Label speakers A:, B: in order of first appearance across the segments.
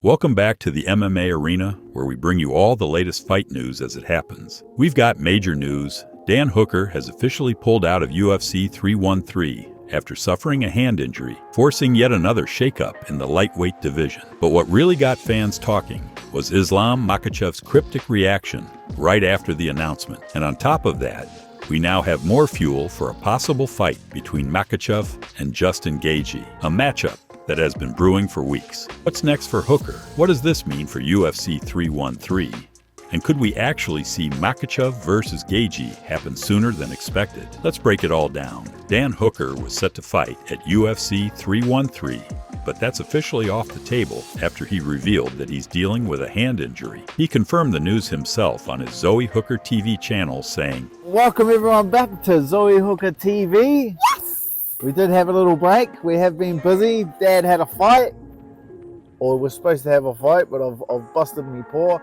A: Welcome back to the MMA Arena, where we bring you all the latest fight news as it happens. We've got major news. Dan Hooker has officially pulled out of UFC 313 after suffering a hand injury, forcing yet another shakeup in the lightweight division. But what really got fans talking was Islam Makhachev's cryptic reaction right after the announcement. And on top of that, we now have more fuel for a possible fight between Makhachev and Justin Gaethje, a matchup that has been brewing for weeks. What's next for Hooker? What does this mean for UFC 313? And could we actually see Makhachev versus Gaethje happen sooner than expected? Let's break it all down. Dan Hooker was set to fight at UFC 313, but that's officially off the table after he revealed that he's dealing with a hand injury. He confirmed the news himself on his Zoe Hooker TV channel, saying,
B: "Welcome everyone back to Zoe Hooker TV. Yes! We did have a little break. We have been busy. Dad had a fight, or we're supposed to have a fight, but I've busted me paw."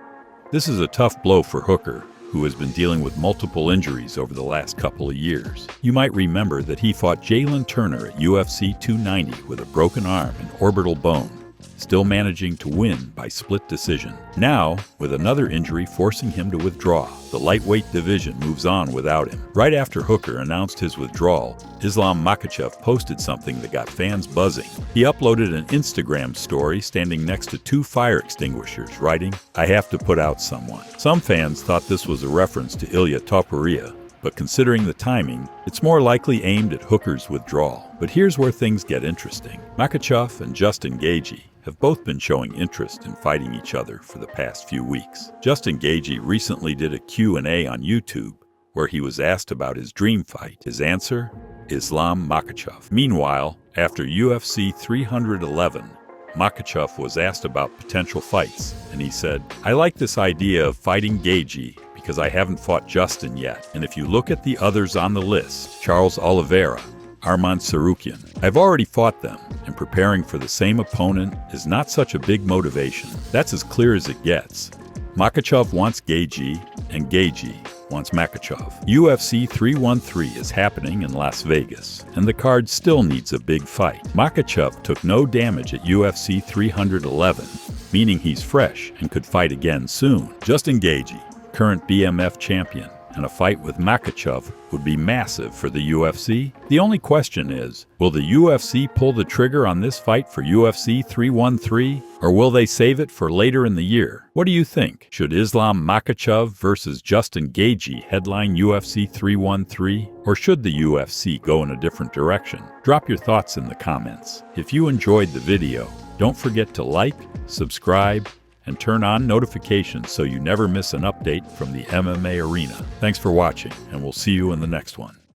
A: This is a tough blow for Hooker, who has been dealing with multiple injuries over the last couple of years. You might remember that he fought Jalen Turner at UFC 290 with a broken arm and orbital bone, still managing to win by split decision. Now, with another injury forcing him to withdraw, the lightweight division moves on without him. Right after Hooker announced his withdrawal, Islam Makhachev posted something that got fans buzzing. He uploaded an Instagram story standing next to two fire extinguishers, writing, "I have to put out someone." Some fans thought this was a reference to Ilya Topuria, but considering the timing, it's more likely aimed at Hooker's withdrawal. But here's where things get interesting. Makhachev and Justin Gaethje have both been showing interest in fighting each other for the past few weeks. Justin Gaethje recently did a Q&A on YouTube where he was asked about his dream fight. His answer? Islam Makhachev. Meanwhile, after UFC 311, Makhachev was asked about potential fights, and he said, "I like this idea of fighting Gaethje because I haven't fought Justin yet. And if you look at the others on the list, Charles Oliveira, Arman Tsarukyan, I've already fought them, and preparing for the same opponent is not such a big motivation." That's as clear as it gets. Makhachev wants Gaethje, and Gaethje wants Makhachev. UFC 313 is happening in Las Vegas, and the card still needs a big fight. Makhachev took no damage at UFC 311, meaning he's fresh and could fight again soon. Justin Gaethje, current BMF champion, and a fight with Makhachev would be massive for the UFC. The only question is, will the UFC pull the trigger on this fight for UFC 313, or will they save it for later in the year? What do you think? Should Islam Makhachev versus Justin Gaethje headline UFC 313, or should the UFC go in a different direction? Drop your thoughts in the comments. If you enjoyed the video, don't forget to like, subscribe, and turn on notifications so you never miss an update from the MMA Arena. Thanks for watching, and we'll see you in the next one.